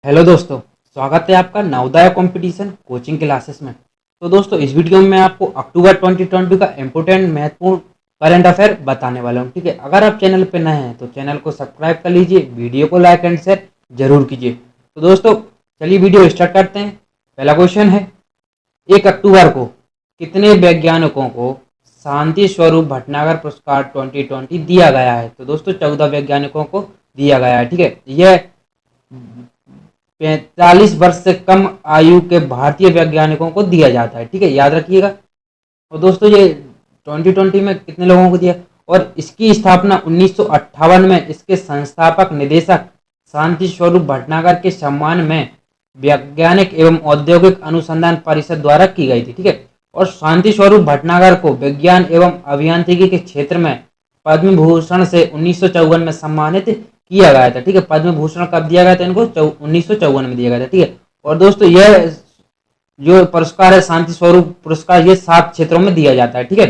Hello दोस्तों, स्वागत है आपका नवोदय कंपटीशन कोचिंग क्लासेस में। तो दोस्तों, इस वीडियो में मैं आपको अक्टूबर 2020 का इम्पोर्टेंट महत्वपूर्ण करंट अफेयर बताने वाला हूं। ठीक है, अगर आप चैनल पर नए हैं तो चैनल को सब्सक्राइब कर लीजिए, वीडियो को लाइक एंड शेयर जरूर कीजिए। तो दोस्तों, चलिए वीडियो स्टार्ट करते हैं। पहला क्वेश्चन है, 1 अक्टूबर को कितने वैज्ञानिकों को शांति स्वरूप भटनागर पुरस्कार 2020 दिया गया है? तो दोस्तों, 14 वैज्ञानिकों को दिया गया है। ठीक है, यह 45 वर्ष से कम आयु के भारतीय वैज्ञानिकों को दिया जाता है। ठीक है, याद रखिएगा। और दोस्तों, ये 2020 में कितने लोगों को दिया, और इसकी स्थापना 1958 में इसके संस्थापक निदेशक शांति स्वरूप भटनागर के सम्मान में वैज्ञानिक एवं औद्योगिक अनुसंधान परिषद द्वारा की गई थी। ठीक है, और शांति स्वरूप भटनागर को विज्ञान एवं अभियांत्रिकी के क्षेत्र में पद्म भूषण से 1954 में सम्मानित किया गया था। ठीक है, पद्म भूषण कब दिया गया था इनको? 1954 में दिया गया था। ठीक है, और दोस्तों, यह जो पुरस्कार है शांति स्वरूप पुरस्कार, ये 7 क्षेत्रों में दिया जाता है। ठीक है,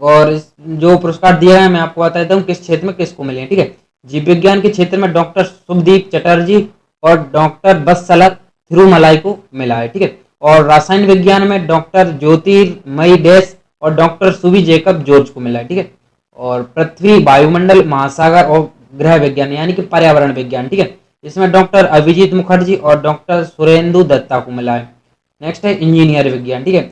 और जो पुरस्कार दिया है मैं आपको बता देता हूँ किस क्षेत्र में किसको मिले हैं। ठीक है, जीव विज्ञान के क्षेत्र में डॉक्टर शुभदीप चटर्जी और डॉक्टर बत्सला थिरुमलाई को मिला है। ठीक है, और रसायन विज्ञान में डॉक्टर ज्योतिर्मयी डैश और डॉक्टर सुबी जेकब जॉर्ज को मिला है। ठीक है, और पृथ्वी, वायुमंडल, महासागर और गृह विज्ञान यानी कि पर्यावरण विज्ञान, ठीक है, इसमें डॉक्टर अभिजीत मुखर्जी और डॉक्टर सुरेंदु दत्ता को मिला है। नेक्स्ट है इंजीनियर विज्ञान। ठीक है,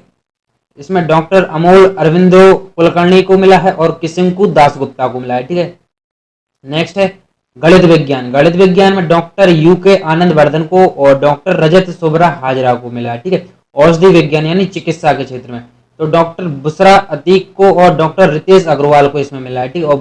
इसमें डॉक्टर अमोल अरविंदो कुलकर्णी को मिला है और किशंकु दासगुप्ता को मिला है। ठीक है, नेक्स्ट है गणित विज्ञान। गणित विज्ञान में डॉक्टर यूके आनंद वर्धन को और डॉक्टर रजत सुब्रा हाजरा को मिला है। ठीक है, औषधि विज्ञान यानी चिकित्सा के क्षेत्र में तो डॉक्टर बुसरा अतीक को और डॉक्टर रितेश अग्रवाल को इसमें मिला है। ठीक है, और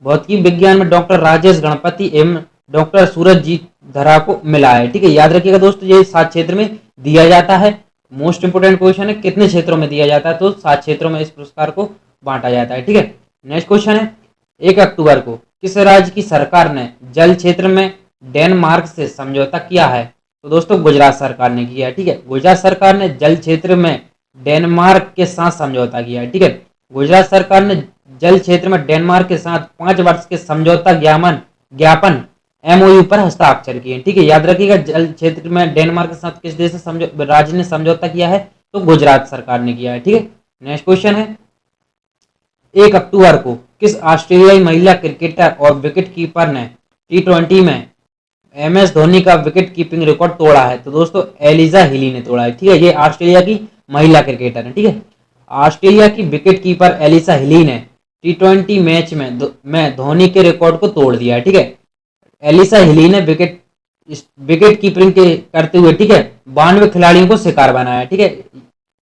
भौतिकी विज्ञान में डॉक्टर राजेश गणपति एवं डॉक्टर सूरज जीत धरा को मिला है। ठीक है, याद रखिएगा दोस्तों, ये 7 क्षेत्र में दिया जाता है। मोस्ट इंपोर्टेंट क्वेश्चन है, कितने क्षेत्रों में दिया जाता है? तो 7 क्षेत्रों में इस पुरस्कार को बांटा जाता है। ठीक है, नेक्स्ट क्वेश्चन है, 1 अक्टूबर को किस राज्य की सरकार ने जल क्षेत्र में डेनमार्क से समझौता किया है? तो दोस्तों, गुजरात सरकार ने किया है। ठीक है, गुजरात सरकार ने जल क्षेत्र में डेनमार्क के साथ समझौता किया है। ठीक है, गुजरात सरकार ने जल क्षेत्र में डेनमार्क के साथ 5 वर्ष के समझौता ज्ञापन MOU पर हस्ताक्षर किए। ठीक है, याद रखिएगा, जल क्षेत्र में डेनमार्क के साथ किस देश से राज्य ने समझौता किया है? तो गुजरात सरकार ने किया है। ठीक है, नेक्स्ट क्वेश्चन है, 1 अक्टूबर को किस ऑस्ट्रेलियाई महिला क्रिकेटर और विकेट कीपर ने T20 में MS धोनी का विकेट कीपिंग रिकॉर्ड तोड़ा है? तो दोस्तों, एलिजा हिली ने तोड़ा है। ठीक है, ये ऑस्ट्रेलिया की महिला क्रिकेटर है। ठीक है, ऑस्ट्रेलिया की विकेट कीपर एलिसा हिली ने T20 मैच में धोनी के रिकॉर्ड को तोड़ दिया है। ठीक है, एलिसा हिली ने विकेट कीपिंग के करते हुए, ठीक है, 92 खिलाड़ियों को शिकार बनाया है। ठीक है,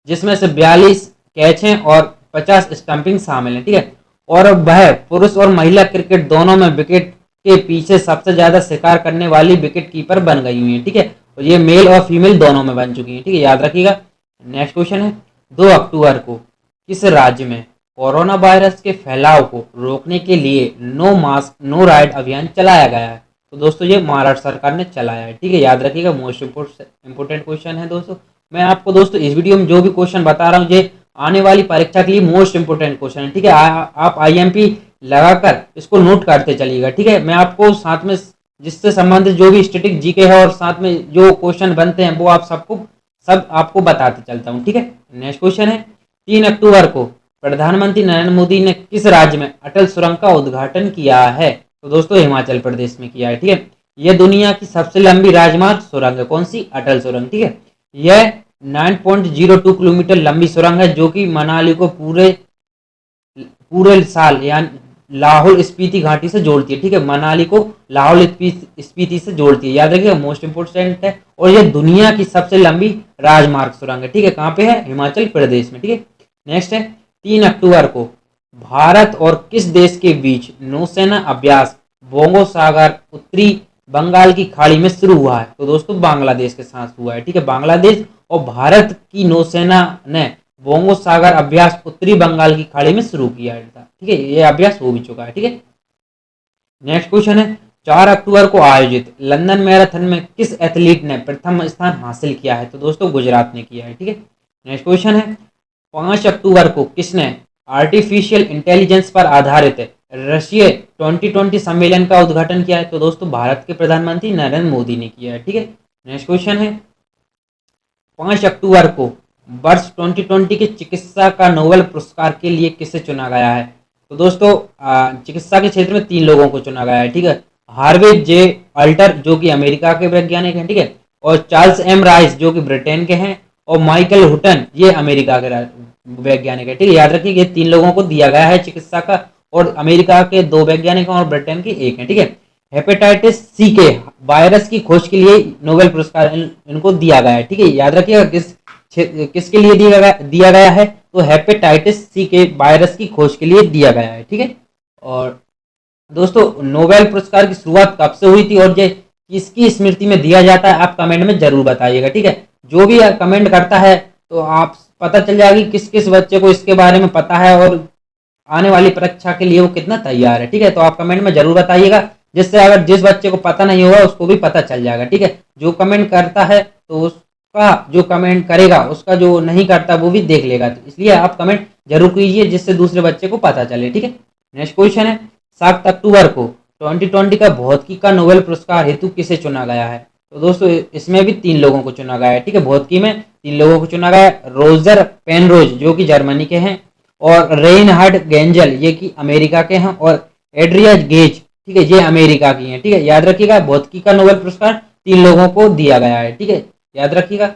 जिसमें से 42 कैच हैं और 50 स्टंपिंग शामिल है। ठीक है, और वह पुरुष और महिला क्रिकेट दोनों में विकेट के पीछे सबसे ज्यादा शिकार करने वाली विकेट कीपर बन गई हुई है। ठीक है, और ये मेल और फीमेल दोनों में बन चुकी है। ठीक है, याद रखिएगा। नेक्स्ट क्वेश्चन है, 2 अक्टूबर को किस राज्य में कोरोना वायरस के फैलाव को रोकने के लिए नो मास्क नो राइड अभियान चलाया गया है? तो दोस्तों, ये महाराष्ट्र सरकार ने चलाया है। ठीक है, याद रखिएगा, मोस्ट इंपोर्टेंट क्वेश्चन है दोस्तों। मैं आपको दोस्तों इस वीडियो में जो भी क्वेश्चन बता रहा हूँ, ये आने वाली परीक्षा के लिए मोस्ट इंपोर्टेंट क्वेश्चन है। ठीक है, आप IMP लगाकर इसको नोट करते चलिएगा। ठीक है, मैं आपको साथ में जिससे संबंधित जो भी स्टैटिक जीके है और साथ में जो क्वेश्चन बनते हैं वो आप सब आपको बताते चलता हूँ। ठीक है, नेक्स्ट क्वेश्चन है, 3 अक्टूबर को प्रधानमंत्री नरेंद्र मोदी ने किस राज्य में अटल सुरंग का उद्घाटन किया है? तो दोस्तों, हिमाचल प्रदेश में किया है। ठीक है, यह दुनिया की सबसे लंबी राजमार्ग सुरंग है। कौन सी? अटल सुरंग। ठीक है, यह 9.02 किलोमीटर लंबी सुरंग है जो कि मनाली को पूरे साल यानी लाहौल स्पीति घाटी से जोड़ती है। ठीक है, मनाली को लाहौल स्पीति से जोड़ती है। याद रखिएगा, मोस्ट इंपोर्टेंट है, और यह दुनिया की सबसे लंबी राजमार्ग सुरंग है। ठीक है, कहाँ पे है? हिमाचल प्रदेश में। ठीक है, नेक्स्ट है, 3 अक्टूबर को भारत और किस देश के बीच नौसेना अभ्यास बोंगो सागर उत्तरी बंगाल की खाड़ी में शुरू हुआ है? तो दोस्तों, बांग्लादेश के साथ हुआ है। ठीक है, बांग्लादेश और भारत की नौसेना ने बोंगो सागर अभ्यास उत्तरी बंगाल की खाड़ी में शुरू किया था। ठीक है, यह अभ्यास हो भी चुका है। ठीक है, नेक्स्ट क्वेश्चन है, 4 अक्टूबर को आयोजित लंदन मैराथन में किस एथलीट ने प्रथम स्थान हासिल किया है? तो दोस्तों, गुजरात ने किया है। ठीक है, नेक्स्ट क्वेश्चन है, 5 अक्टूबर को किसने आर्टिफिशियल इंटेलिजेंस पर आधारित रशिया 2020 सम्मेलन का उद्घाटन किया है? तो दोस्तों भारत के प्रधानमंत्री नरेंद्र मोदी ने किया है। ठीक है, नेक्स्ट क्वेश्चन है 5 अक्टूबर को वर्ष 2020 के चिकित्सा का नोबेल पुरस्कार के लिए किसे चुना गया है? तो दोस्तों चिकित्सा के क्षेत्र में 3 लोगों को चुना गया है। ठीक है, हार्वे जे अल्टर जो कि अमेरिका के वैज्ञानिक हैं, ठीक है, और चार्ल्स एम राइस जो कि ब्रिटेन के हैं, और माइकल हुटन ये अमेरिका के वैज्ञानिक है। ठीक है, याद रखिए ये 3 लोगों को दिया गया है चिकित्सा का, और अमेरिका के 2 वैज्ञानिक हैं और ब्रिटेन के 1 हैं। ठीक है, हेपेटाइटिस सी के वायरस की खोज के लिए नोबेल पुरस्कार इनको दिया गया है। ठीक है, याद रखिएगा किसके लिए दिया गया है? तो हेपेटाइटिस सी के वायरस की खोज के लिए दिया गया है। ठीक है, और दोस्तों नोबेल पुरस्कार की शुरुआत कब से हुई थी और ये किसकी स्मृति में दिया जाता है? आप कमेंट में जरूर बताइएगा। ठीक है, जो भी कमेंट करता है तो आप पता चल जाएगी किस किस बच्चे को इसके बारे में पता है और आने वाली परीक्षा के लिए वो कितना तैयार है। ठीक है, तो आप कमेंट में जरूर बताइएगा, जिससे अगर जिस बच्चे को पता नहीं होगा उसको भी पता चल जाएगा। ठीक है, जो कमेंट करता है तो उसका जो कमेंट करेगा उसका जो नहीं करता वो भी देख लेगा, तो इसलिए आप कमेंट जरूर कीजिए जिससे दूसरे बच्चे को पता चले। ठीक है, नेक्स्ट क्वेश्चन है 7 अक्टूबर को 2020 का भौतिकी का नोबेल पुरस्कार हेतु किसे चुना गया है? तो दोस्तों इसमें भी 3 लोगों को चुना गया है। ठीक है, भौतिकी में 3 लोगों को चुना गया है, रोजर पेनरोज जो कि जर्मनी के हैं, और रेनहार्ड गेंजल ये कि अमेरिका के हैं, और एड्रिया गेज, ठीक है, ये अमेरिका की हैं। ठीक है, याद रखिएगा भौतिकी का नोबेल पुरस्कार 3 लोगों को दिया गया है। ठीक है, याद रखिएगा।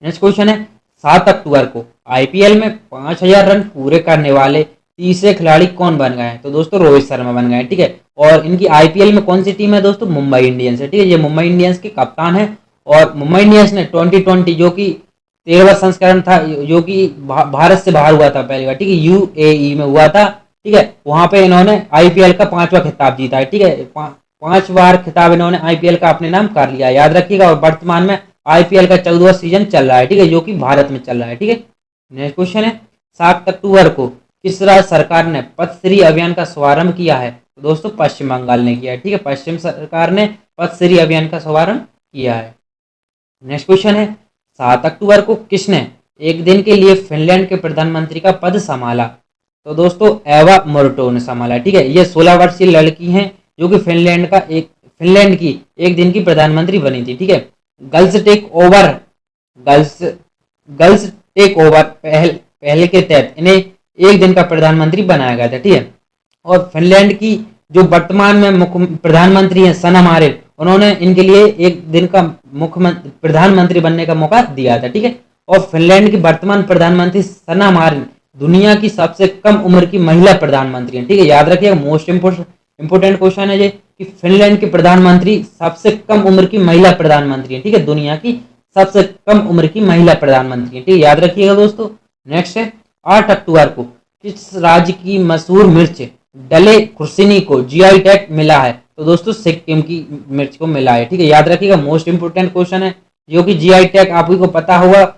नेक्स्ट क्वेश्चन है 7 अक्टूबर को आईपीएल में 5000 रन पूरे करने वाले तीसरे खिलाड़ी कौन बन गए हैं? तो दोस्तों रोहित शर्मा बन गए हैं। ठीक है, और इनकी आईपीएल में कौन सी टीम है दोस्तों? मुंबई इंडियंस है। ठीक है, ये मुंबई इंडियंस के कप्तान है, और मुंबई इंडियंस ने 2020 जो कि 13वां संस्करण था, जो कि भारत से बाहर हुआ था पहली बार। ठीक है, यूएई में हुआ था। ठीक है, वहां पे इन्होंने आईपीएल का 5वां खिताब जीता है। ठीक है, 5 बार खिताब इन्होंने आईपीएल का अपने नाम कर लिया, याद रखिएगा। और वर्तमान में आईपीएल का 14वां सीजन चल रहा है। ठीक है, जो कि भारत में चल रहा है। ठीक है, नेक्स्ट क्वेश्चन है 7 अक्टूबर को किस राज्य सरकार ने पथश्री अभियान का शुभारंभ किया है? तो दोस्तों पश्चिम बंगाल ने किया है। ठीक है, पश्चिम सरकार ने पथश्री अभियान का शुभारंभ किया है। नेक्स्ट क्वेश्चन है 7 अक्टूबर को किसने एक दिन के लिए फिनलैंड के प्रधानमंत्री का पद संभाला? तो दोस्तों एवा मोर्टो ने संभाला। ठीक है, ये 16 वर्षीय लड़की हैं जो कि फिनलैंड की एक दिन की प्रधानमंत्री बनी थी। ठीक है, girls take over girls girls take over पहल के तहत इन्हें एक दिन का प्रधानमंत्री बनाया गया था। ठीक है, और फिनलैंड की जो वर्तमान में मुख्य प्रधानमंत्री हैं सना मारिन, उन्होंने इनके लिए एक दिन का मुख्यमंत्री प्रधानमंत्री बनने का मौका दिया था। ठीक है, और फिनलैंड की वर्तमान प्रधानमंत्री सना मारिन दुनिया की सबसे कम उम्र की महिला प्रधानमंत्री हैं। ठीक है, याद रखिएगा मोस्ट इंपोर्टेंट क्वेश्चन है ये कि फिनलैंड की प्रधानमंत्री सबसे कम उम्र की महिला प्रधानमंत्री है। ठीक है, दुनिया की सबसे कम उम्र की महिला प्रधानमंत्री है। ठीक है, याद रखिएगा दोस्तों। नेक्स्ट है 8 अक्टूबर को किस राज्य की मशहूर मिर्च डले खुर्सिनी को जीआई टैग मिला है? तो दोस्तों सिक्किम की मिर्च को मिला है। ठीक है, याद रखिएगा मोस्ट इंपोर्टेंट क्वेश्चन है, जो कि जीआई टैग आप ही को पता होगा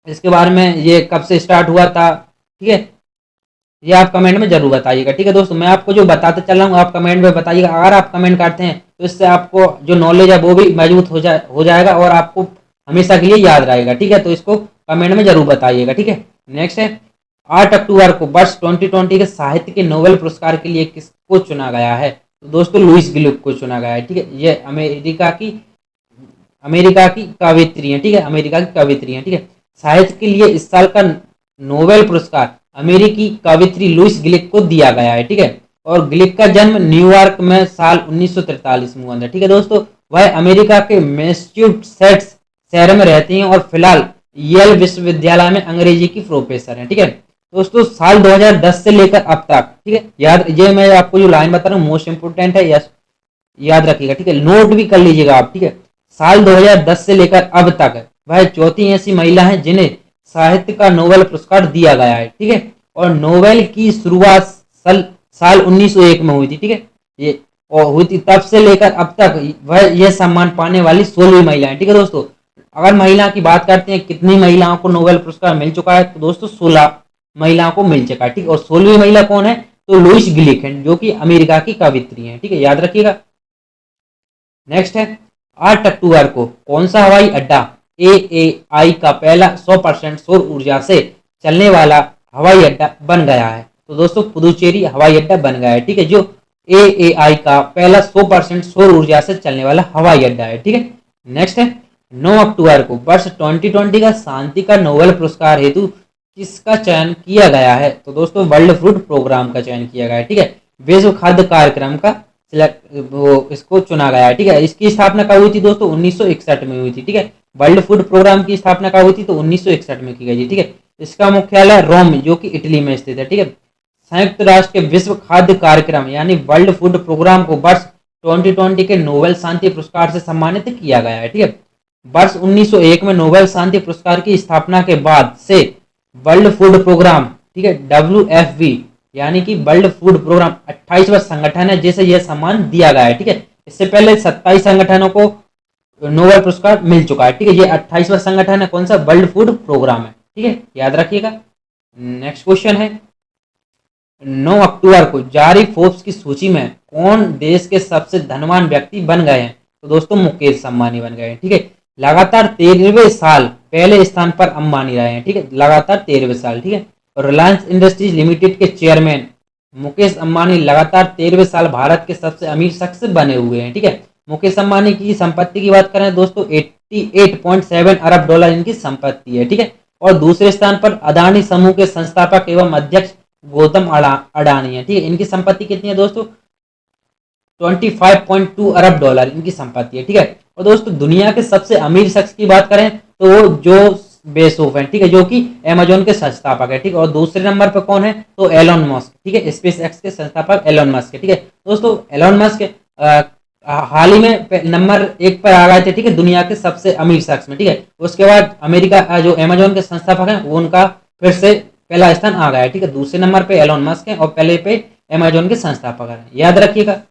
इसके बारे में, ये कब से स्टार्ट हुआ था। ठीक है, ये आप कमेंट में जरूर बताइएगा। ठीक है दोस्तों, मैं आपको जो बताते चल रहा हूँ आप कमेंट में बताइएगा। अगर आप कमेंट करते हैं तो इससे आपको जो नॉलेज है वो भी मजबूत हो जाएगा और आपको हमेशा के लिए याद रहेगा। ठीक है, तो इसको कमेंट में जरूर बताइएगा। ठीक है, नेक्स्ट है 8 अक्टूबर को वर्ष 2020 के साहित्य के नोबेल पुरस्कार के लिए किसको चुना गया है? तो दोस्तों लुइस ग्लुक को चुना गया है। ठीक है, ये अमेरिका की कवित्री है। ठीक है, अमेरिका की कवित्री है। ठीक है, साहित्य के लिए इस साल का नोबेल पुरस्कार अमेरिकी कवित्री लुइस ग्लिक को दिया गया है। ठीक है, और ग्लिक का जन्म न्यूयॉर्क में साल 1943 में हुआ था। ठीक है दोस्तों, वह अमेरिका के मैसेच्यूसेट्स शहर में रहती हैं और फिलहाल येल विश्वविद्यालय में अंग्रेजी की प्रोफेसर हैं। ठीक है दोस्तों, साल 2010 से लेकर अब तक, ठीक है, याद ये मैं आपको जो लाइन बता रहा हूँ मोस्ट इंपोर्टेंट है, यस याद रखिएगा। ठीक है, नोट भी कर लीजिएगा आप। ठीक है, साल 2010 से लेकर अब तक वह चौथी ऐसी महिला है जिन्हें साहित्य का नोबेल पुरस्कार दिया गया है। ठीक है, और नोबेल की शुरुआत साल 1901 में हुई थी। ठीक है, ये और हुई थी, तब से लेकर अब तक वह यह सम्मान पाने वाली 16वीं महिला है। ठीक है दोस्तों, अगर महिला की बात करते हैं कितनी महिलाओं को नोबेल पुरस्कार मिल चुका है, तो दोस्तों 16 महिलाओं को मिल चुका है। ठीक है, और 16वीं महिला कौन है? तो लुइस ग्लिक है, जो कि अमेरिका की कवित्री है। ठीक है, याद रखिएगा। नेक्स्ट है 8 अक्टूबर को कौन सा हवाई अड्डा एएआई का पहला 100% सौर ऊर्जा से चलने वाला हवाई अड्डा बन गया है? तो दोस्तों पुदुचेरी हवाई अड्डा बन गया है, ठीक है, जो AAI का पहला 100% सौर ऊर्जा से चलने वाला हवाई अड्डा है, ठीक है। नेक्स्ट है 9 अक्टूबर को वर्ष 2020 का शांति का नोबेल पुरस्कार हेतु किसका चयन किया गया है? तो दोस्तों वर्ल्ड फूड प्रोग्राम का चयन किया गया है, ठीक है। विश्व खाद्य कार्यक्रम का इसको चुना गया है, ठीक है। इसकी स्थापना कब हुई थी दोस्तों? 1961 में हुई थी, ठीक है। वर्ल्ड फूड प्रोग्राम की स्थापना कब हुई थी? तो 1961 में की गई थी, ठीक है। इसका मुख्यालय रोम जो कि इटली में स्थित है, ठीक है। संयुक्त राष्ट्र के विश्व खाद्य कार्यक्रम यानी वर्ल्ड फूड प्रोग्राम को वर्ष 2020 के नोबेल शांति पुरस्कार से सम्मानित किया गया है, ठीक है। वर्ष 1901 में नोबेल शांति पुरस्कार की स्थापना के बाद से वर्ल्ड फूड प्रोग्राम, ठीक है, WFP यानी कि वर्ल्ड फूड प्रोग्राम 28वां संगठन है जिसे यह सम्मान दिया गया है, ठीक है। इससे पहले 27 संगठनों को नोबेल पुरस्कार मिल चुका है, ठीक है। ये 28वां संगठन है, कौन सा? वर्ल्ड फूड प्रोग्राम है, ठीक है, याद रखिएगा। नेक्स्ट क्वेश्चन है 9 अक्टूबर को जारी फोर्ब्स की सूची में कौन देश के सबसे धनवान व्यक्ति बन गए हैं? तो दोस्तों मुकेश अंबानी बन गए हैं, ठीक है। लगातार 13वें साल पहले स्थान पर अंबानी रहे हैं, ठीक है, लगातार 13वें साल, ठीक है। और रिलायंस इंडस्ट्रीज लिमिटेड के चेयरमैन मुकेश अंबानी लगातार 13वें साल भारत के सबसे अमीर शख्स बने हुए हैं, ठीक है। मुकेश अंबानी की संपत्ति की बात करें दोस्तों 88.7 अरब डॉलर इनकी संपत्ति है, ठीक है। और दूसरे स्थान पर अदानी समूह के संस्थापक एवं अध्यक्ष गौतम अडानी है, ठीक है। इनकी संपत्ति कितनी है दोस्तों? 25.2 अरब डॉलर इनकी संपत्ति है, ठीक है। और दोस्तों दुनिया के सबसे अमीर शख्स की बात करें तो वो जो बेसोफ है, ठीक है, जो कि अमेजोन के संस्थापक है, ठीक है। और दूसरे नंबर पर कौन है? तो एलोन मस्क, ठीक है, स्पेस एक्स के संस्थापक एलोन मस्क है, ठीक है। दोस्तों एलोन मस्क हाल ही में नंबर 1 पर आ गए थे, ठीक है, दुनिया के सबसे अमीर शख्स में, ठीक है। उसके बाद अमेरिका जो अमेजोन के संस्थापक हैं वो उनका फिर से पहला स्थान आ गया है, ठीक है। दूसरे नंबर पे एलोन मस्क है और पहले पे अमेजोन के संस्थापक हैं, याद रखिएगा।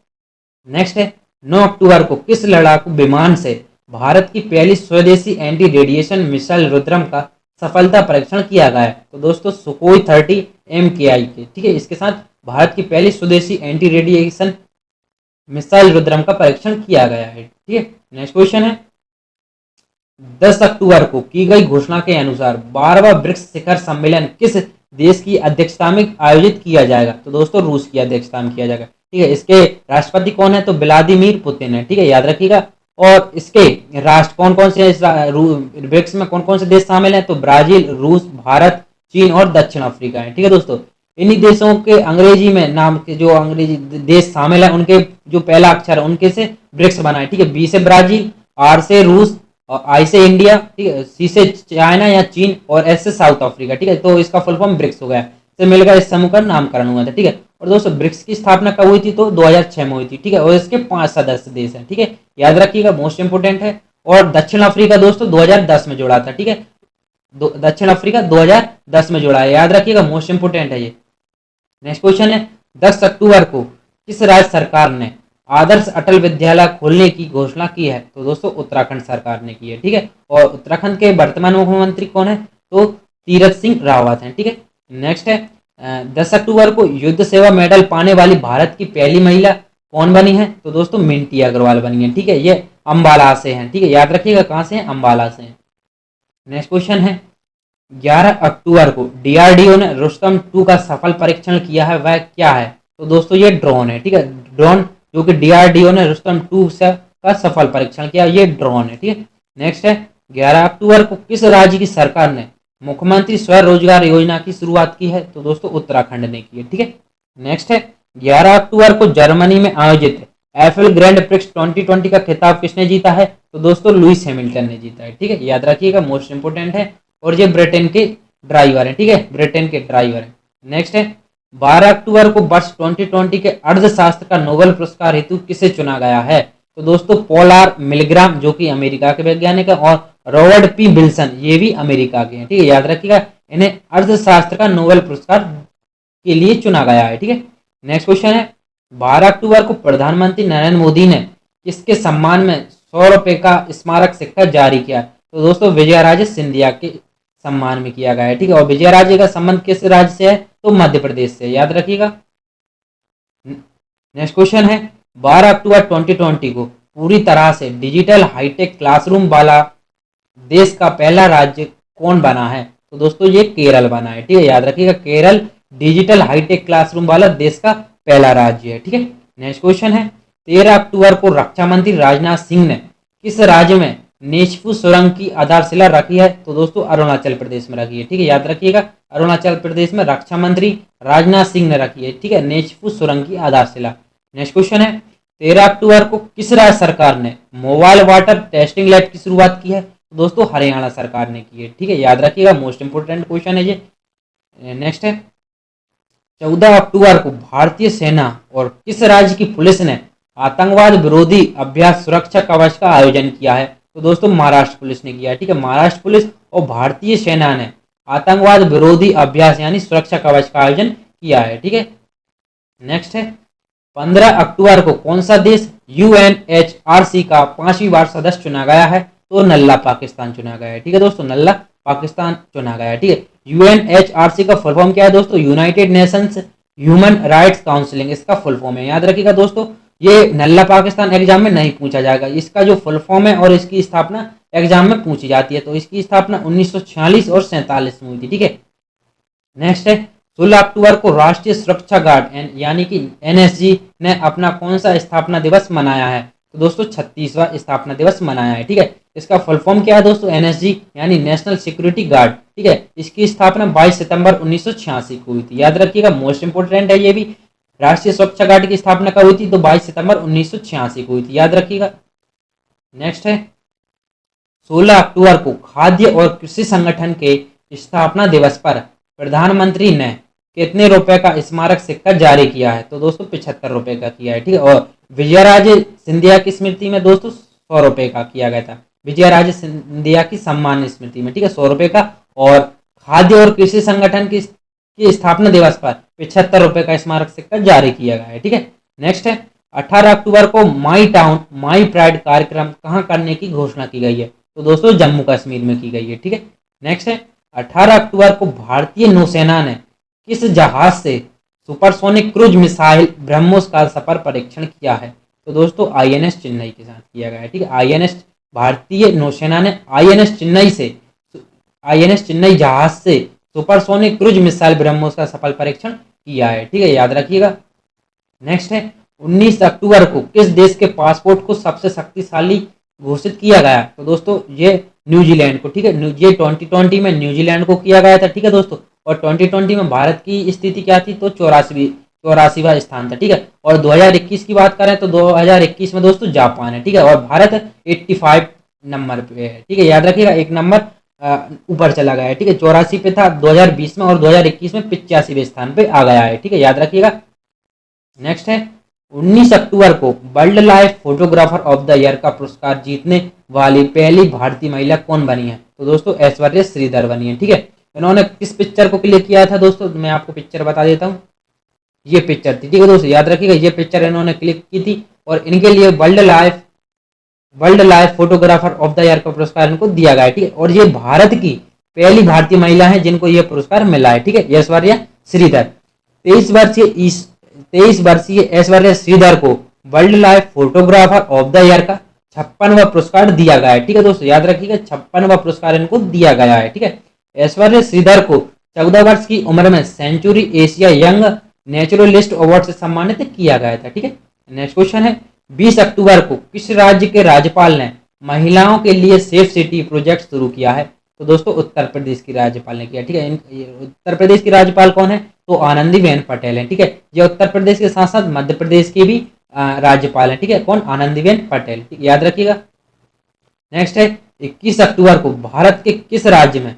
नेक्स्ट है 9 अक्टूबर को किस लड़ाकू विमान से भारत की पहली स्वदेशी एंटी रेडिएशन मिसाइल रुद्रम का सफलता परीक्षण किया गया है? तो दोस्तों सुखोई 30 MKI के, ठीक है, इसके साथ भारत की पहली स्वदेशी एंटी रेडिएशन मिसाइल रुद्रम का परीक्षण किया गया है, ठीक है। नेक्स्ट क्वेश्चन है 10 अक्टूबर को की गई घोषणा के अनुसार 12वां ब्रिक्स शिखर सम्मेलन किस देश की अध्यक्षता में आयोजित किया जाएगा? तो दोस्तों रूस की अध्यक्षता में किया जाएगा, ठीक है। इसके राष्ट्रपति कौन है? तो व्लादिमीर पुतिन है, ठीक है, याद रखिएगा। और इसके राष्ट्र कौन कौन से ब्रिक्स में कौन कौन से देश शामिल हैं? तो ब्राजील, रूस, भारत, चीन और दक्षिण अफ्रीका है, ठीक है दोस्तों। इन्हीं देशों के अंग्रेजी में नाम के जो अंग्रेजी देश शामिल है उनके जो पहला अक्षर है उनके से ब्रिक्स बना है, ठीक है। बी से ब्राजील, आर से रूस, और आई से इंडिया, ठीक है, सी से चाइना या चीन और एस से साउथ अफ्रीका, ठीक है। तो इसका फुल फॉर्म ब्रिक्स हो गया, से मिलकर इस समूह का नामकरण हुआ था, ठीक है। और दोस्तों ब्रिक्स की स्थापना कब हुई थी? तो 2006 में हुई थी, ठीक है। और इसके 5 सदस्य देश हैं, ठीक है, याद रखिएगा, मोस्ट इंपोर्टेंट है। और दक्षिण अफ्रीका दोस्तों 2010 में जोड़ा था, ठीक है, दक्षिण अफ्रीका 2010 में जोड़ा है, याद रखिएगा, मोस्ट इंपोर्टेंट है ये। नेक्स्ट क्वेश्चन है 10 अक्टूबर को किस राज्य सरकार ने आदर्श अटल विद्यालय खोलने की घोषणा की है? तो दोस्तों उत्तराखंड सरकार ने की है, ठीक है। और उत्तराखंड के वर्तमान मुख्यमंत्री कौन है? तो तीरथ सिंह रावत हैं, ठीक है। नेक्स्ट है 10 अक्टूबर को युद्ध सेवा मेडल पाने वाली भारत की पहली महिला कौन बनी है? तो दोस्तों मिंटी अग्रवाल बनी है, ठीक है। ये अम्बाला से हैं, ठीक है, याद रखिएगा कहाँ से हैं? अम्बाला से हैं। नेक्स्ट क्वेश्चन है 11 अक्टूबर को DRDO ने रुस्तम 2 का सफल परीक्षण किया है, वह क्या है? तो दोस्तों ये ड्रोन है, ठीक है, ड्रोन जो कि DRDO ने रुस्तम 2 का सफल परीक्षण किया, ये ड्रोन है, ठीक है। नेक्स्ट है 11 अक्टूबर को किस राज्य की सरकार ने मुख्यमंत्री स्वरोजगार योजना की शुरुआत की है? तो दोस्तों उत्तराखंड ने की है, ठीक है। नेक्स्ट है 11 अक्टूबर को जर्मनी में आयोजित एफएल ग्रैंड प्रिक्स 2020 का खिताब किसने जीता है? तो दोस्तों लुइस हैमिल्टन ने जीता है, ठीक है, याद रखिएगा, मोस्ट इंपोर्टेंट है। और ये ब्रिटेन के ड्राइवर है, ठीक है, ब्रिटेन के ड्राइवर है। नेक्स्ट है 12 अक्टूबर को वर्ष 2020 के अर्थशास्त्र का नोबेल पुरस्कार हेतु किसे चुना गया है? तो दोस्तों पॉल आर मिलग्राम जो कि अमेरिका के वैज्ञानिक है, और रॉबर्ट पी विल्सन ये भी अमेरिका के हैं, ठीक है, याद रखिएगा, इन्हें अर्थशास्त्र का नोबेल पुरस्कार के लिए चुना गया है, ठीक है। नेक्स्ट क्वेश्चन है 12 अक्टूबर को प्रधानमंत्री नरेंद्र मोदी ने किसके सम्मान में 100 रुपए का स्मारक सिक्का जारी किया? तो दोस्तों विजयाराजे सिंधिया के सम्मान में किया गया है, ठीक है। और विजयाराजे का संबंध किस राज्य से है? तो मध्य प्रदेश से, याद रखिएगा। नेक्स्ट क्वेश्चन है 12 अक्टूबर 2020 को पूरी तरह से डिजिटल हाईटेक क्लासरूम वाला देश का पहला राज्य कौन बना है? तो दोस्तों ये केरल बना है, ठीक है, याद रखिएगा, केरल डिजिटल हाईटेक क्लासरूम वाला देश का पहला राज्य है। ठीक है, नेक्स्ट क्वेश्चन है 13 अक्टूबर को रक्षा मंत्री राजनाथ सिंह ने किस राज्य में नेचफू सुरंग की आधारशिला रखी है? तो दोस्तों अरुणाचल प्रदेश में रखी है। ठीक है, याद रखिएगा, अरुणाचल प्रदेश में रक्षा मंत्री राजनाथ सिंह ने रखी है। ठीक है, नेचफू सुरंग की आधारशिला। नेक्स्ट क्वेश्चन है 13 अक्टूबर को किस राज्य सरकार ने मोबाइल वाटर टेस्टिंग लैब की शुरुआत की है? तो दोस्तों हरियाणा सरकार ने की है। ठीक है, याद रखिएगा, मोस्ट इंपोर्टेंट क्वेश्चन है ये। नेक्स्ट है 14 अक्टूबर को भारतीय सेना और किस राज्य की पुलिस ने आतंकवाद विरोधी अभ्यास सुरक्षा कवच का आयोजन किया है? तो दोस्तों महाराष्ट्र पुलिस ने किया है। ठीक है, महाराष्ट्र पुलिस और भारतीय सेना ने आतंकवाद विरोधी अभ्यास यानी सुरक्षा कवच का आयोजन किया है। ठीक है, नेक्स्ट है 15 अक्टूबर को कौन सा देश UNHRC का 5वीं बार सदस्य चुना गया है? तो नल्ला पाकिस्तान चुना गया है। ठीक है दोस्तों, नल्ला पाकिस्तान चुना गया है। ठीक है, UNHRC का फुल फॉर्म क्या है दोस्तों? United Nations human rights counselling, इसका फुल फॉर्म है। याद रखिएगा दोस्तों, ये नल्ला पाकिस्तान एग्जाम में नहीं पूछा जाएगा, इसका जो फुल फॉर्म है और इसकी स्थापना एग्जाम में पूछी जाती है। तो इसकी स्थापना 1946 और 47 में हुई थी। ठीक है, नेक्स्ट है 16 अक्टूबर को राष्ट्रीय सुरक्षा गार्ड यानी कि NSG ने अपना कौन सा स्थापना दिवस मनाया है? तो दोस्तों 36वां स्थापना दिवस मनाया है। ठीक है, इसका फुल फॉर्म क्या है दोस्तों? NSG यानी नेशनल सिक्योरिटी गार्ड। ठीक है, इसकी स्थापना 22 सितंबर 1986 को हुई थी। याद रखिएगा, मोस्ट इंपोर्टेंट है ये भी। राष्ट्रीय सुरक्षा गार्ड की स्थापना कब हुई थी? तो 22 सितंबर 1986 को हुई थी। याद रखिएगा। नेक्स्ट है 16 अक्टूबर को खाद्य और कृषि संगठन के स्थापना दिवस पर प्रधानमंत्री ने कितने रुपए का स्मारक सिक्का जारी किया है? तो दोस्तों 75 रुपए का किया है। ठीक है, और विजयराजे सिंधिया की स्मृति में दोस्तों 100 रुपए का किया गया था। विजयराजे सिंधिया की सम्मान स्मृति में। ठीक है, 100 रुपए का। और खाद्य और कृषि संगठन की स्थापना दिवस पर 75 रुपए का स्मारक सिक्का जारी किया गया है। ठीक है, नेक्स्ट है 18 अक्टूबर को माई टाउन माई प्राइड कार्यक्रम कहाँ करने की घोषणा की गई है? तो दोस्तों जम्मू कश्मीर में की गई है। ठीक है, नेक्स्ट है 18 अक्टूबर को भारतीय नौसेना ने किस जहाज से सुपरसोनिक क्रूज मिसाइल ब्रह्मोस का सफर परीक्षण किया है? तो दोस्तों INS चेन्नई के साथ किया गया है। ठीक है, INS भारतीय नौसेना ने INS चेन्नई जहाज से सुपरसोनिक क्रूज मिसाइल ब्रह्मोस का सफल परीक्षण किया है। ठीक है, याद रखिएगा। नेक्स्ट है 19 अक्टूबर को किस देश के पासपोर्ट को सबसे शक्तिशाली घोषित किया गया? तो दोस्तों ये न्यूजीलैंड को। ठीक है, ये 2020 में न्यूजीलैंड को किया गया था। ठीक है दोस्तों, और 2020 में भारत की स्थिति क्या थी? तो 84वां स्थान था। ठीक है, और 2021 की बात करें तो 2021 में दोस्तों जापान है। ठीक है, और भारत 85 नंबर पे है। ठीक है, याद रखिएगा, एक नंबर ऊपर चला गया है। ठीक है, 84 पे था 2020 में, और 2021 में 85वें स्थान पे आ गया है। ठीक है, याद रखिएगा। नेक्स्ट है 19 अक्टूबर को world life photographer of the year का पुरस्कार जीतने वाली पहली भारतीय महिला कौन बनी है? तो दोस्तों ऐश्वर्या श्रीधर बनी है। ठीक है, इन्होंने किस पिक्चर को क्लिक किया था दोस्तों? मैं आपको पिक्चर बता देता हूँ, ये पिक्चर थी। ठीक है दोस्तों, याद रखिएगा, ये पिक्चर इन्होंने क्लिक की थी और इनके लिए world life photographer of the year का पुरस्कार इनको दिया गया है। ठीक है, और ये भारत की पहली भारतीय महिला है जिनको यह पुरस्कार मिला है। ठीक है, ऐश्वर्या श्रीधर। 23 वर्षीय ऐश्वर्या श्रीधर को world life photographer of the year का 56वां पुरस्कार दिया गया है। ठीक है दोस्तों, याद रखिएगा, 56वां पुरस्कार इनको दिया गया है। ठीक है, ऐश्वर्या श्रीधर को 14 वर्ष की उम्र में sanctuary Asia young naturalist award से सम्मानित किया गया था। ठीक है, नेक्स्ट क्वेश्चन है 20 अक्टूबर को किस राज्य के राज्यपाल ने महिलाओं के लिए सेफ सिटी प्रोजेक्ट शुरू किया है? तो दोस्तों उत्तर प्रदेश की राज्यपाल ने किया। ठीक है, उत्तर प्रदेश की राज्यपाल कौन है? तो आनंदीबेन पटेल है। ठीक है, ये उत्तर प्रदेश के साथ साथ मध्य प्रदेश की भी राज्यपाल है। ठीक है, कौन? आनंदीबेन पटेल। याद रखिएगा। नेक्स्ट है 21 अक्टूबर को भारत के किस राज्य में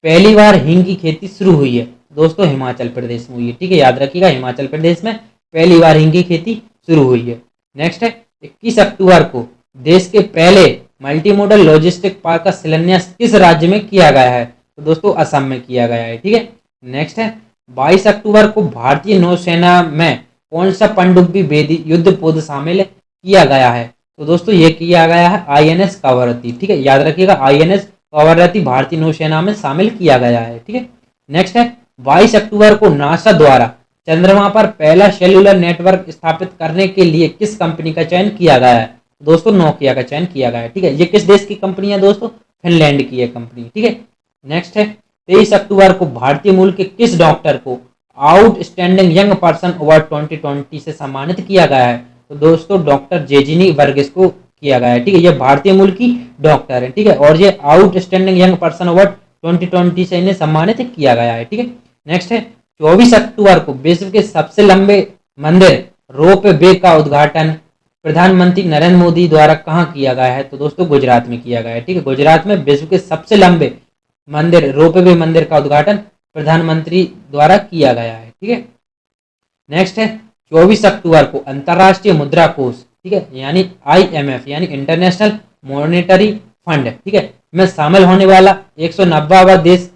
पहली बार हींग की खेती शुरू हुई है? दोस्तों हिमाचल प्रदेश में हुई है। ठीक है, याद रखिएगा, हिमाचल प्रदेश में पहली बार हींग की खेती शुरू हुई है। नेक्स्ट है 21 अक्टूबर को देश के पहले मल्टीमोडल लॉजिस्टिक पार्क का शिलान्यास किस राज्य में किया गया है? तो दोस्तों असम में किया गया है। ठीक है, नेक्स्ट है 22 अक्टूबर को भारतीय नौसेना में कौन सा पनडुब्बी बेदी युद्ध पोत शामिल किया गया है? तो दोस्तों ये किया गया है INS कावरती। ठीक है, याद रखिएगा, INS कावरती भारतीय नौसेना में शामिल किया गया है। ठीक है, नेक्स्ट है 22 अक्टूबर को नासा द्वारा चंद्रमा पर पहला सेल्यूलर नेटवर्क स्थापित करने के लिए किस कंपनी का चयन किया गया है? दोस्तों नोकिया का चयन किया गया है। ठीक है, ये किस देश की कंपनी है दोस्तों? फिनलैंड की है कंपनी। ठीक है, नेक्स्ट है 23 अक्टूबर को भारतीय मूल के किस डॉक्टर को आउटस्टैंडिंग यंग पर्सन अवार्ड 2020 से सम्मानित किया गया है। तो दोस्तों डॉक्टर जेजिनी वर्गीस को किया गया है, ठीक है। ये भारतीय मूल की डॉक्टर है, ठीक है, और ये आउटस्टैंडिंग यंग पर्सन अवार्ड 2020 से इन्हें सम्मानित किया गया है, ठीक है। नेक्स्ट है 24 अक्टूबर को विश्व के सबसे लंबे मंदिर रोप वे का उद्घाटन प्रधानमंत्री नरेंद्र मोदी द्वारा कहाँ किया गया है? तो दोस्तों गुजरात में किया गया है, ठीक है। गुजरात में विश्व के सबसे लंबे मंदिर रोप वे मंदिर का उद्घाटन प्रधानमंत्री द्वारा किया गया है, ठीक है। नेक्स्ट है 24 अक्टूबर को अंतरराष्ट्रीय मुद्रा कोष, ठीक है, यानी IMF यानी इंटरनेशनल मॉनेटरी फंड, ठीक है, में शामिल होने वाला 190वां देश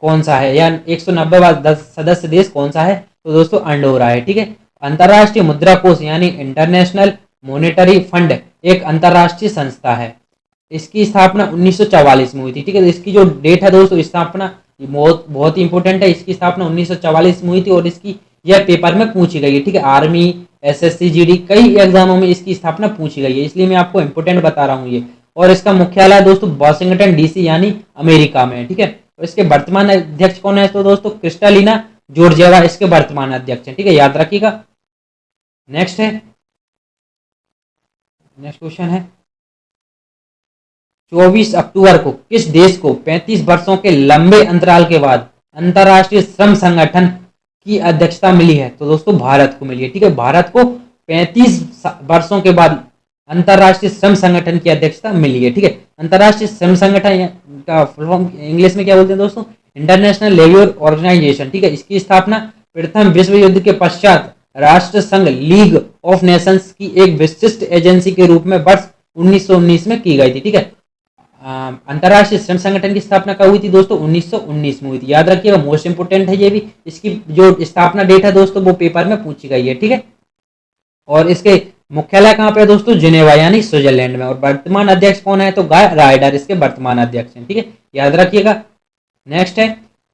कौन सा है, या 190वां सदस्य देश कौन सा है? तो दोस्तों अंडोरा है, ठीक है। अंतरराष्ट्रीय मुद्रा कोष यानी इंटरनेशनल मॉनेटरी फंड एक अंतरराष्ट्रीय संस्था है। इसकी स्थापना 1944 में हुई थी, ठीक है। इसकी जो डेट है दोस्तों स्थापना बहुत बहुत ही इंपॉर्टेंट है। इसकी स्थापना 1944 में हुई थी और इसकी यह पेपर में पूछी गई है, ठीक है। आर्मी, SSC, GD कई एग्जामों में इसकी स्थापना पूछी गई है, इसलिए मैं आपको इंपॉर्टेंट बता रहा हूँ ये। और इसका मुख्यालय दोस्तों वाशिंगटन DC यानी अमेरिका में है, ठीक है। और इसके वर्तमान अध्यक्ष कौन है? तो दोस्तों क्रिस्टालिना जॉर्जिएवा इसके वर्तमान अध्यक्ष है, ठीक है, याद रखिएगा। नेक्स्ट क्वेश्चन है 24 अक्टूबर को किस देश को 35 वर्षों के लंबे अंतराल के बाद अंतरराष्ट्रीय श्रम संगठन की अध्यक्षता मिली है? तो दोस्तों भारत को मिली है, ठीक है। भारत को 35 वर्षों के बाद अंतरराष्ट्रीय श्रम संगठन की अध्यक्षता मिली है, ठीक है। अंतरराष्ट्रीय श्रम संगठन का फुल फॉर्म इंग्लिश में क्या बोलते हैं दोस्तों? इंटरनेशनल लेबर ऑर्गेनाइजेशन, ठीक है। इसकी स्थापना प्रथम विश्व युद्ध के पश्चात राष्ट्र संघ लीग ऑफ नेशंस की एक विशिष्ट एजेंसी के रूप में वर्ष 1919 में की गई थी, ठीक है। अंतरराष्ट्रीय श्रम संगठन की स्थापना कब हुई थी दोस्तों? 1919 में हुई थी, याद रखिएगा, मोस्ट इंपोर्टेंट है ये भी। इसकी जो स्थापना डेट है दोस्तों वो पेपर में पूछी गई है, ठीक है। और इसके मुख्यालय कहाँ पे है दोस्तों? जिनेवा यानी स्विट्जरलैंड में। और वर्तमान अध्यक्ष कौन है? तो गाय राइडर इसके वर्तमान अध्यक्ष हैं, ठीक है, याद रखिएगा। नेक्स्ट है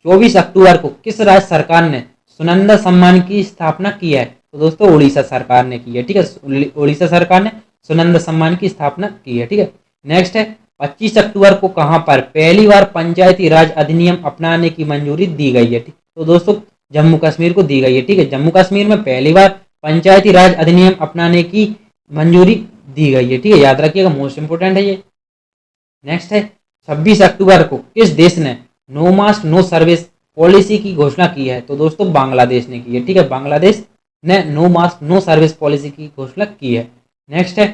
24 अक्टूबर को किस राज्य सरकार ने सुनंदा सम्मान की स्थापना की है? तो दोस्तों उड़ीसा सरकार ने की है, ठीक है। उड़ीसा सरकार ने सुनंदा सम्मान की स्थापना की है, ठीक है। नेक्स्ट है 25 अक्टूबर को कहां पर पहली बार पंचायती राज अधिनियम अपनाने की मंजूरी दी गई है? तो दोस्तों जम्मू कश्मीर को दी गई है, ठीक है। जम्मू कश्मीर में पहली बार पंचायती राज अधिनियम अपनाने की मंजूरी दी गई है, ठीक है, याद रखिएगा, मोस्ट इंपोर्टेंट है ये। नेक्स्ट है 26 अक्टूबर को किस देश ने no mask no service policy की घोषणा की है? तो दोस्तों बांग्लादेश ने की है, ठीक है। बांग्लादेश ने no mask no service policy की घोषणा की है। नेक्स्ट है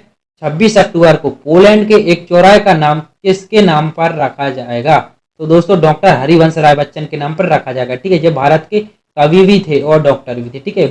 26 अक्टूबर को पोलैंड के एक चौराहे का नाम किसके नाम पर रखा जाएगा? तो दोस्तों डॉक्टर हरिवंश राय बच्चन के नाम पर रखा जाएगा, ठीक है। ये भारत के कवि भी थे और डॉक्टर भी थे, ठीक है।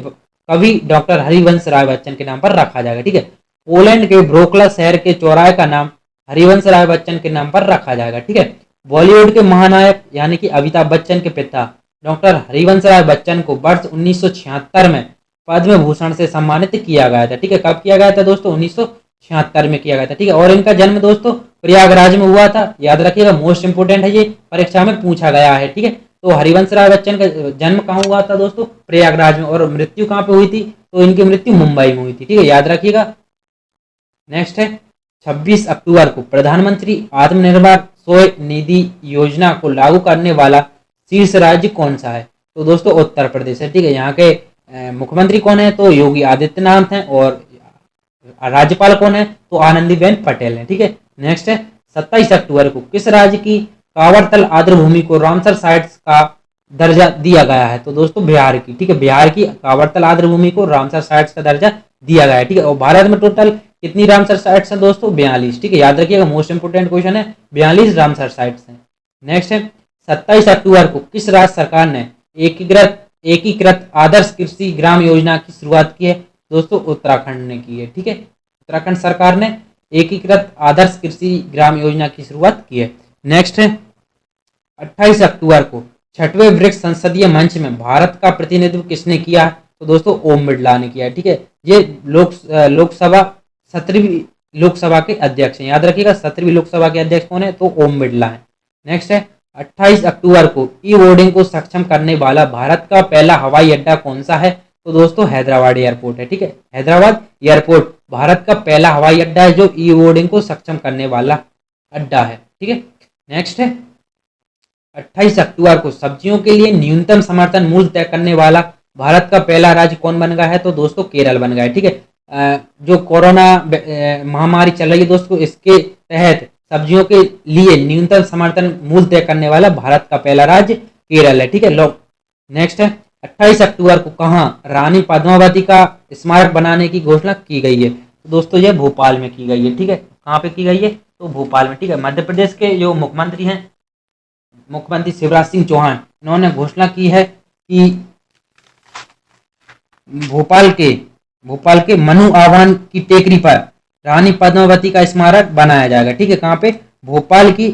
कवि डॉक्टर हरिवंश राय बच्चन के नाम पर रखा जाएगा, ठीक है। पोलैंड के ब्रोकला शहर के चौराहे का नाम हरिवंश राय बच्चन के नाम पर रखा जाएगा, ठीक है। बॉलीवुड के महानायक यानी कि अमिताभ बच्चन के पिता डॉक्टर हरिवंश राय बच्चन को वर्ष 1976 में पद्म भूषण से सम्मानित किया गया था, ठीक है। कब किया गया था दोस्तों? 1976 में किया गया था, ठीक है। और इनका जन्म दोस्तों प्रयागराज में हुआ था, याद रखिएगा, मोस्ट इंपोर्टेंट है ये, परीक्षा में पूछा गया है, ठीक है। तो हरिवंश राय बच्चन का जन्म कहाँ हुआ था दोस्तों? प्रयागराज में। और मृत्यु कहाँ पे हुई थी? तो इनकी मृत्यु मुंबई में हुई थी, ठीक है, याद रखिएगा। नेक्स्ट है 26 अक्टूबर को प्रधानमंत्री आत्मनिर्भर स्वयं निधि योजना को लागू करने वाला शीर्ष राज्य कौन सा है? तो दोस्तों उत्तर प्रदेश है, ठीक है। यहाँ के मुख्यमंत्री कौन है? तो योगी आदित्यनाथ हैं। और राज्यपाल कौन है? तो आनंदीबेन पटेल है, ठीक है। नेक्स्ट है 27 अक्टूबर को किस राज्य की कांवरतल आर्द्रभूमि को रामसर साइट्स का दर्जा दिया गया है? तो दोस्तों बिहार की, ठीक है। बिहार की कांवरतल आर्द्रभूमि को रामसर साइट्स का दर्जा दिया गया है, ठीक है। और भारत में टोटल कितनी रामसर साइट्स हैं दोस्तों? 42, ठीक है, याद रखिएगा, मोस्ट इंपोर्टेंट क्वेश्चन है, 42 रामसर साइट्स हैं। नेक्स्ट है 27 अक्टूबर को किस राज्य सरकार ने एकीकृत आदर्श कृषि ग्राम योजना की शुरुआत की है? दोस्तों उत्तराखंड ने की है, ठीक है। उत्तराखंड सरकार ने एकीकृत आदर्श कृषि ग्राम योजना की शुरुआत की है। नेक्स्ट है 28 अक्टूबर को 6वें ब्रिक्स संसदीय मंच में भारत का प्रतिनिधित्व किसने किया? तो दोस्तों ओम बिरला ने किया है, ठीक है। ये लोकसभा 17वीं लोकसभा के अध्यक्ष हैं, याद रखिएगा, 17वीं लोकसभा के अध्यक्ष कौन है? तो ओम बिरला है। नेक्स्ट है 28 अक्टूबर को ई बोर्डिंग को सक्षम करने वाला भारत का पहला हवाई अड्डा कौन सा है? तो दोस्तों हैदराबाद एयरपोर्ट है, ठीक है। हैदराबाद एयरपोर्ट भारत का पहला हवाई अड्डा है जो ई बोर्डिंग को सक्षम करने वाला अड्डा है, ठीक है। नेक्स्ट है 28 अक्टूबर को सब्जियों के लिए न्यूनतम समर्थन मूल्य तय करने वाला भारत का पहला राज्य कौन बन गया है? तो दोस्तों केरल बन गया है। ठीक है, जो कोरोना महामारी चल रही है दोस्तों, इसके तहत सब्जियों के लिए न्यूनतम समर्थन मूल्य तय करने वाला भारत का पहला राज्य केरल है। ठीक है, लो नेक्स्ट है 28 अक्टूबर को कहाँ रानी पद्मावती का स्मारक बनाने की घोषणा की गई है? तो दोस्तों ये भोपाल में की गई है। ठीक है, कहाँ पे की गई है? तो भोपाल में। ठीक है, मध्य प्रदेश के जो मुख्यमंत्री हैं, मुख्यमंत्री शिवराज सिंह चौहान, इन्होंने घोषणा की है कि भोपाल के मनु आह्वान की टेकरी पर रानी पद्मावती का स्मारक बनाया जाएगा। ठीक है, कहाँ पे? भोपाल की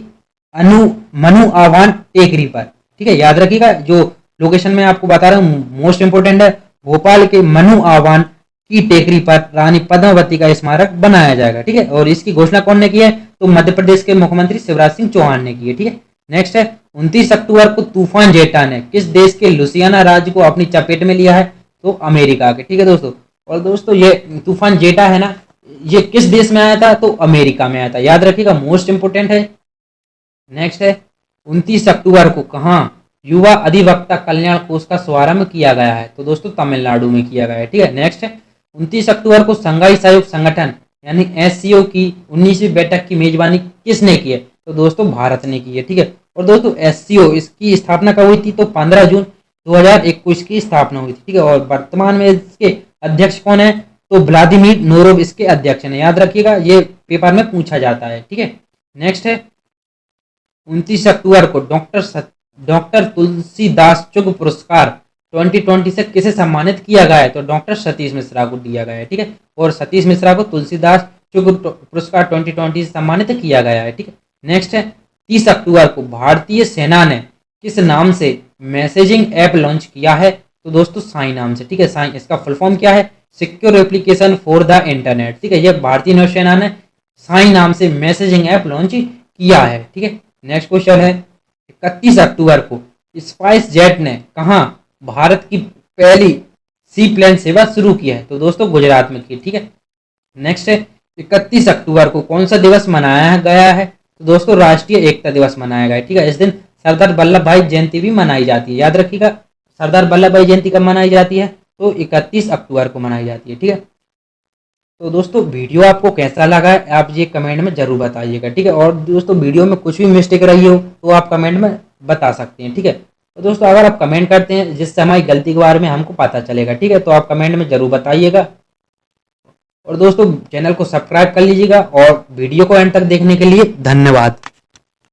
मनु आह्वान टेकरी पर। ठीक है, याद रखिएगा, जो लोकेशन में आपको बता रहा हूँ मोस्ट इंपोर्टेंट है, भोपाल के मनु आह्वान की टेकरी पर रानी पद्मावती का स्मारक बनाया जाएगा। ठीक है, और इसकी घोषणा कौन ने की है? तो मध्य प्रदेश के मुख्यमंत्री शिवराज सिंह चौहान ने की है। ठीक है, नेक्स्ट है 29 अक्टूबर को तूफान जेटा ने किस देश के लुसियाना राज्य को अपनी चपेट में लिया है? तो अमेरिका के। ठीक है दोस्तों, और दोस्तों ये तूफान जेटा है ना, ये किस देश में आया था? तो अमेरिका में आया था, याद रखिएगा, मोस्ट इंपोर्टेंट है। नेक्स्ट है 29 अक्टूबर को कहाँ युवा अधिवक्ता कल्याण कोष का शुभारंभ किया गया है? तो दोस्तों तमिलनाडु में किया गया है। ठीक है, नेक्स्ट है 29 अक्टूबर को संघाई सहयोग संगठन यानी एससीओ की 19वीं बैठक की मेजबानी किसने की है? तो दोस्तों भारत ने की है। ठीक है, और दोस्तों एससीओ इसकी स्थापना कब हुई थी? तो 15 जून 2021 की स्थापना हुई थी। ठीक है, और वर्तमान में इसके अध्यक्ष कौन है? तो व्लादिमीर नोरोव इसके अध्यक्ष हैं, याद रखिएगा, ये पेपर में पूछा जाता है। ठीक है, नेक्स्ट है 29 अक्टूबर को डॉक्टर तुलसीदास चुग पुरस्कार 2020 से किसे सम्मानित किया गया है? तो डॉक्टर सतीश मिश्रा को दिया गया है। ठीक है, और सतीश मिश्रा को तुलसीदास चुग पुरस्कार 2020 से सम्मानित किया गया है। ठीक है, नेक्स्ट है 30 अक्टूबर को भारतीय सेना ने किस नाम से मैसेजिंग ऐप लॉन्च किया है? तो दोस्तों साई नाम से। ठीक है, साई इसका फुल फॉर्म क्या है? Secure application for the internet. ठीक है, ये भारतीय नौसेना ने साई नाम से मैसेजिंग ऐप लॉन्च किया है। ठीक है, नेक्स्ट क्वेश्चन है 31 अक्टूबर को स्पाइस जेट ने कहाँ भारत की पहली सी प्लेन सेवा शुरू की है? तो दोस्तों गुजरात में की। ठीक है, नेक्स्ट है 31 अक्टूबर को कौन सा दिवस मनाया गया है? तो दोस्तों राष्ट्रीय एकता दिवस मनाया गया है। ठीक है, इस दिन सरदार वल्लभ भाई जयंती भी मनाई जाती है, याद रखिएगा, सरदार वल्लभ भाई जयंती कब मनाई जाती है? तो 31 अक्टूबर को मनाई जाती है। ठीक है, तो दोस्तों वीडियो आपको कैसा लगा है आप ये कमेंट में जरूर बताइएगा। ठीक है, और दोस्तों वीडियो में कुछ भी मिस्टेक रही हो तो आप कमेंट में बता सकते हैं। ठीक है, तो दोस्तों अगर आप कमेंट करते हैं जिससे हमारी गलती के बारे में हमको पता चलेगा। ठीक है, तो आप कमेंट में जरूर बताइएगा, और दोस्तों चैनल को सब्सक्राइब कर लीजिएगा, और वीडियो को एंड तक देखने के लिए धन्यवाद।